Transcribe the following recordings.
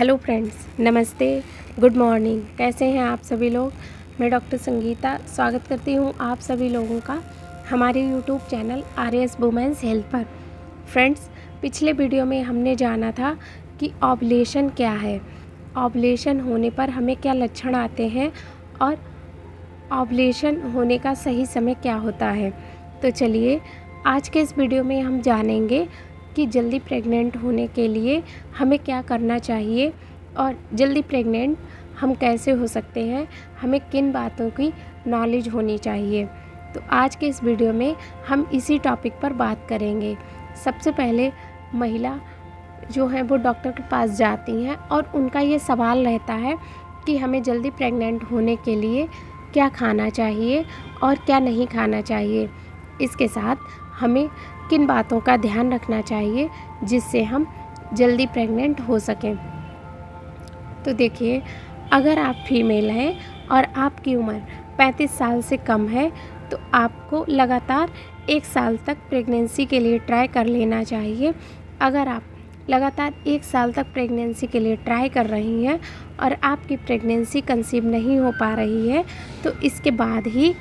Hello friends, नमस्ते, good morning. कैसे हैं आप सभी लोग। मैं डॉक्टर संगीता स्वागत करती हूं आप सभी लोगों का हमारे YouTube channel RS women's health पर। फ्रेंड्स, पिछले वीडियो में हमने जाना था कि ओव्यूलेशन क्या है, ओव्यूलेशन होने पर हमें क्या लक्षण आते हैं और ओव्यूलेशन होने का सही समय क्या होता है। तो चलिए आज के इस वीडियो में हम जानेंगे कि जल्दी प्रेग्नेंट होने के लिए हमें क्या करना चाहिए और जल्दी प्रेग्नेंट हम कैसे हो सकते हैं, हमें किन बातों की नॉलेज होनी चाहिए। तो आज के इस वीडियो में हम इसी टॉपिक पर बात करेंगे। सबसे पहले महिला जो है वो डॉक्टर के पास जाती हैं और उनका ये सवाल रहता है कि हमें जल्दी प्रेग्नेंट होने के लिए क्या खाना चाहिए और क्या नहीं खाना चाहिए। इसके साथ हमें किन बातों का ध्यान रखना चाहिए जिससे हम जल्दी प्रेग्नेंट हो सकें। तो देखिए, अगर आप फीमेल हैं और आपकी उम्र 35 साल से कम है तो आपको लगातार 1 साल तक प्रेगनेंसी के लिए ट्राई कर लेना चाहिए। अगर आप लगातार 1 साल तक प्रेगनेंसी के लिए ट्राई कर रही हैं और आपकी प्रेगनेंसी कंसीव नहीं हो पा रही है तो इसके बाद ही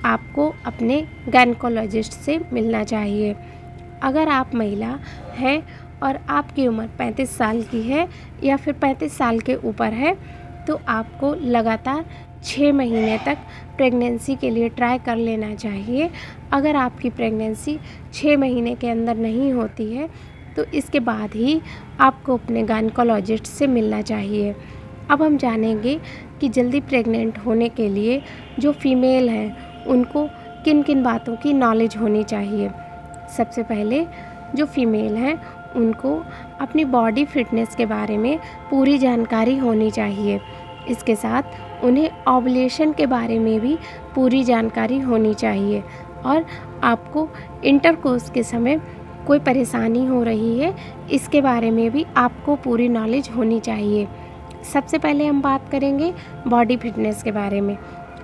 आपको अपने गायनेकोलॉजिस्ट से मिलना चाहिए। अगर आप महिला हैं और आपकी उम्र 35 साल की है या फिर 35 साल के ऊपर है तो आपको लगातार 6 महीने तक प्रेगनेंसी के लिए ट्राई कर लेना चाहिए। अगर आपकी प्रेगनेंसी 6 महीने के अंदर नहीं होती है तो इसके बाद ही आपको अपने गायनेकोलॉजिस्ट से मिलना चाहिए। अब हम जानेंगे कि जल्दी प्रेग्नेंट होने के लिए जो फीमेल हैं उनको किन किन बातों की नॉलेज होनी चाहिए। सबसे पहले जो फीमेल हैं उनको अपनी बॉडी फिटनेस के बारे में पूरी जानकारी होनी चाहिए। इसके साथ उन्हें ओव्यूलेशन के बारे में भी पूरी जानकारी होनी चाहिए और आपको इंटरकोर्स के समय कोई परेशानी हो रही है इसके बारे में भी आपको पूरी नॉलेज होनी चाहिए। सबसे पहले हम बात करेंगे बॉडी फिटनेस के बारे में।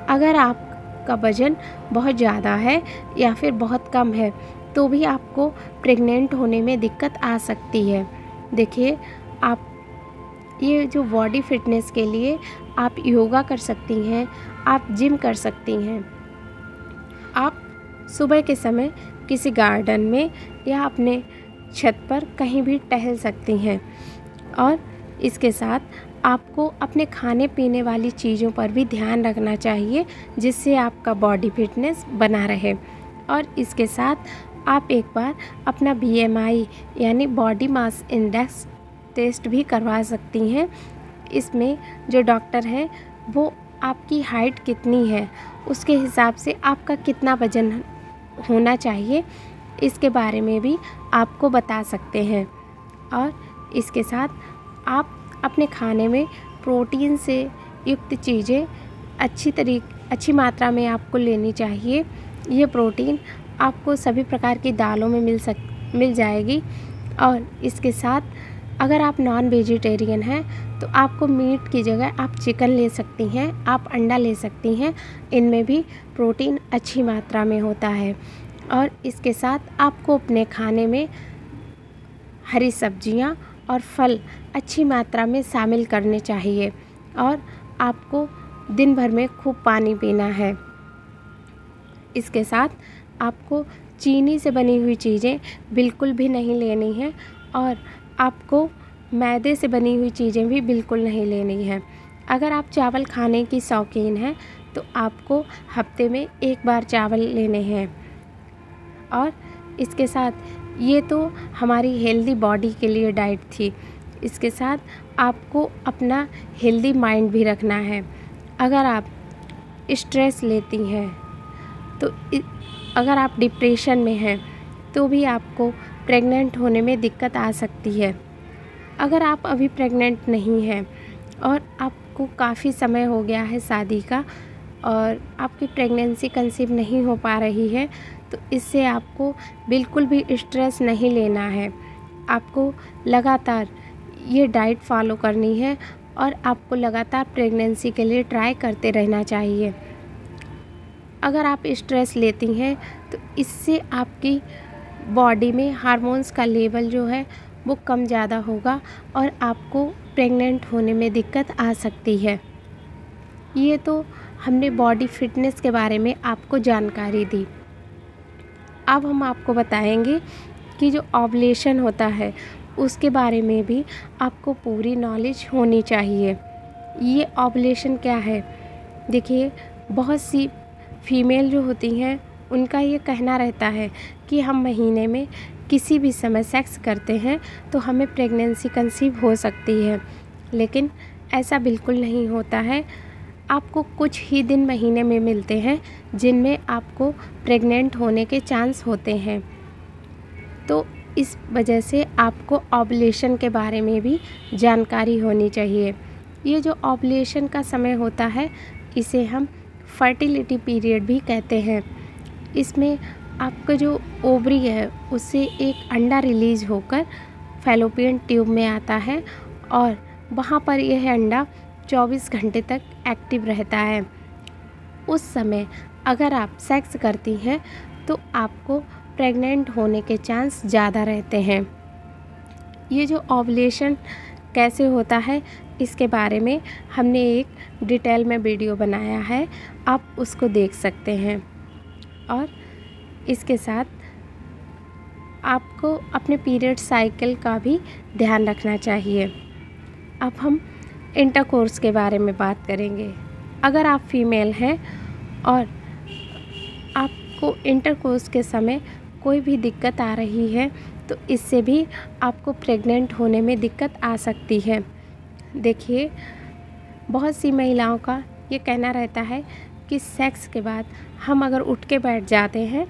अगर आपका वज़न बहुत ज़्यादा है या फिर बहुत कम है तो भी आपको प्रेग्नेंट होने में दिक्कत आ सकती है। देखिए, आप ये जो बॉडी फिटनेस के लिए आप योगा कर सकती हैं, आप जिम कर सकती हैं, आप सुबह के समय किसी गार्डन में या अपने छत पर कहीं भी टहल सकती हैं। और इसके साथ आपको अपने खाने पीने वाली चीज़ों पर भी ध्यान रखना चाहिए जिससे आपका बॉडी फिटनेस बना रहे। और इसके साथ आप एक बार अपना BMI यानी बॉडी मास इंडेक्स टेस्ट भी करवा सकती हैं। इसमें जो डॉक्टर है वो आपकी हाइट कितनी है उसके हिसाब से आपका कितना वज़न होना चाहिए इसके बारे में भी आपको बता सकते हैं। और इसके साथ आप अपने खाने में प्रोटीन से युक्त चीज़ें अच्छी मात्रा में आपको लेनी चाहिए। ये प्रोटीन आपको सभी प्रकार की दालों में मिल जाएगी। और इसके साथ अगर आप नॉन वेजिटेरियन हैं तो आपको मीट की जगह आप चिकन ले सकती हैं, आप अंडा ले सकती हैं। इनमें भी प्रोटीन अच्छी मात्रा में होता है। और इसके साथ आपको अपने खाने में हरी सब्जियां और फल अच्छी मात्रा में शामिल करने चाहिए। और आपको दिन भर में खूब पानी पीना है। इसके साथ आपको चीनी से बनी हुई चीज़ें बिल्कुल भी नहीं लेनी है और आपको मैदे से बनी हुई चीज़ें भी बिल्कुल नहीं लेनी है। अगर आप चावल खाने की शौकीन हैं तो आपको हफ्ते में 1 बार चावल लेने हैं। और इसके साथ ये तो हमारी हेल्दी बॉडी के लिए डाइट थी। इसके साथ आपको अपना हेल्दी माइंड भी रखना है। अगर आप स्ट्रेस लेती हैं तो अगर आप डिप्रेशन में हैं तो भी आपको प्रेग्नेंट होने में दिक्कत आ सकती है। अगर आप अभी प्रेग्नेंट नहीं हैं और आपको काफ़ी समय हो गया है शादी का और आपकी प्रेगनेंसी कंसीव नहीं हो पा रही है तो इससे आपको बिल्कुल भी स्ट्रेस नहीं लेना है। आपको लगातार ये डाइट फॉलो करनी है और आपको लगातार प्रेगनेंसी के लिए ट्राई करते रहना चाहिए। अगर आप स्ट्रेस लेती हैं तो इससे आपकी बॉडी में हार्मोन्स का लेवल जो है वो कम ज़्यादा होगा और आपको प्रेग्नेंट होने में दिक्कत आ सकती है। ये तो हमने बॉडी फिटनेस के बारे में आपको जानकारी दी। अब हम आपको बताएंगे कि जो ओव्यूलेशन होता है उसके बारे में भी आपको पूरी नॉलेज होनी चाहिए। ये ओव्यूलेशन क्या है? देखिए, बहुत सी फीमेल जो होती हैं उनका ये कहना रहता है कि हम महीने में किसी भी समय सेक्स करते हैं तो हमें प्रेगनेंसी कंसीव हो सकती है, लेकिन ऐसा बिल्कुल नहीं होता है। आपको कुछ ही दिन महीने में मिलते हैं जिनमें आपको प्रेग्नेंट होने के चांस होते हैं। तो इस वजह से आपको ओव्यूलेशन के बारे में भी जानकारी होनी चाहिए। ये जो ओव्यूलेशन का समय होता है इसे हम फर्टिलिटी पीरियड भी कहते हैं। इसमें आपका जो ओवरी है उससे एक अंडा रिलीज़ होकर फैलोपियन ट्यूब में आता है और वहाँ पर यह अंडा 24 घंटे तक एक्टिव रहता है। उस समय अगर आप सेक्स करती हैं तो आपको प्रेग्नेंट होने के चांस ज़्यादा रहते हैं। ये जो ओव्यूलेशन कैसे होता है इसके बारे में हमने एक डिटेल में वीडियो बनाया है, आप उसको देख सकते हैं। और इसके साथ आपको अपने पीरियड साइकिल का भी ध्यान रखना चाहिए। अब हम इंटरकोर्स के बारे में बात करेंगे। अगर आप फीमेल हैं और आपको इंटरकोर्स के समय कोई भी दिक्कत आ रही है तो इससे भी आपको प्रेग्नेंट होने में दिक्कत आ सकती है। देखिए, बहुत सी महिलाओं का ये कहना रहता है कि सेक्स के बाद हम अगर उठ के बैठ जाते हैं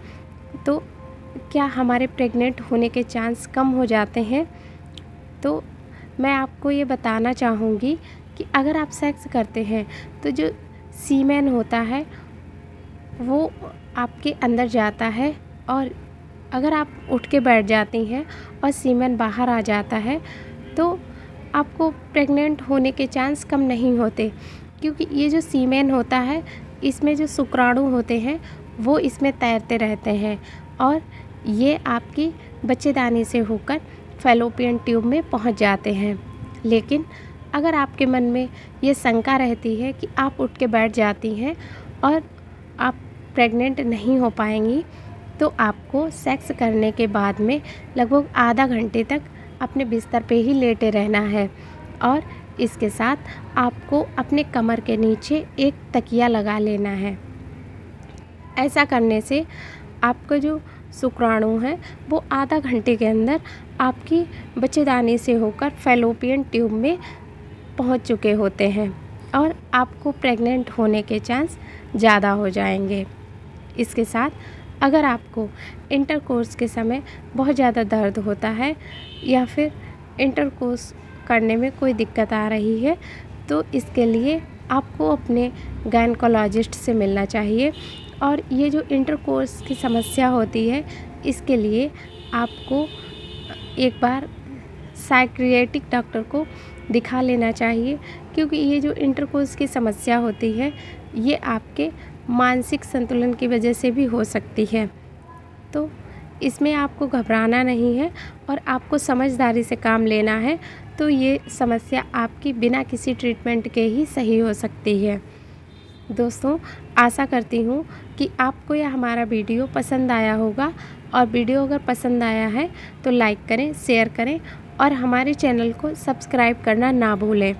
तो क्या हमारे प्रेग्नेंट होने के चांस कम हो जाते हैं। तो मैं आपको ये बताना चाहूँगी कि अगर आप सेक्स करते हैं तो जो सीमेन होता है वो आपके अंदर जाता है, और अगर आप उठ के बैठ जाती हैं और सीमेन बाहर आ जाता है तो आपको प्रेग्नेंट होने के चांस कम नहीं होते, क्योंकि ये जो सीमेन होता है इसमें जो शुक्राणु होते हैं वो इसमें तैरते रहते हैं और ये आपकी बच्चेदानी से होकर फैलोपियन ट्यूब में पहुंच जाते हैं। लेकिन अगर आपके मन में ये शंका रहती है कि आप उठ के बैठ जाती हैं और आप प्रेग्नेंट नहीं हो पाएंगी, तो आपको सेक्स करने के बाद में लगभग आधा घंटे तक अपने बिस्तर पे ही लेटे रहना है और इसके साथ आपको अपने कमर के नीचे एक तकिया लगा लेना है। ऐसा करने से आपका जो शुक्राणु है वो आधा घंटे के अंदर आपकी बच्चेदानी से होकर फैलोपियन ट्यूब में पहुंच चुके होते हैं और आपको प्रेग्नेंट होने के चांस ज़्यादा हो जाएंगे। इसके साथ अगर आपको इंटरकोर्स के समय बहुत ज़्यादा दर्द होता है या फिर इंटरकोर्स करने में कोई दिक्कत आ रही है तो इसके लिए आपको अपने गायनेकोलॉजिस्ट से मिलना चाहिए। और ये जो इंटरकोर्स की समस्या होती है इसके लिए आपको एक बार साइकियाट्रिक डॉक्टर को दिखा लेना चाहिए, क्योंकि ये जो इंटरकोर्स की समस्या होती है ये आपके मानसिक संतुलन की वजह से भी हो सकती है। तो इसमें आपको घबराना नहीं है और आपको समझदारी से काम लेना है, तो ये समस्या आपकी बिना किसी ट्रीटमेंट के ही सही हो सकती है। दोस्तों, आशा करती हूँ कि आपको यह हमारा वीडियो पसंद आया होगा, और वीडियो अगर पसंद आया है तो लाइक करें, शेयर करें और हमारे चैनल को सब्सक्राइब करना ना भूलें।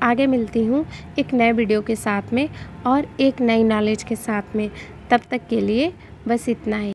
आगे मिलती हूँ एक नए वीडियो के साथ में और एक नई नॉलेज के साथ में। तब तक के लिए बस इतना ही।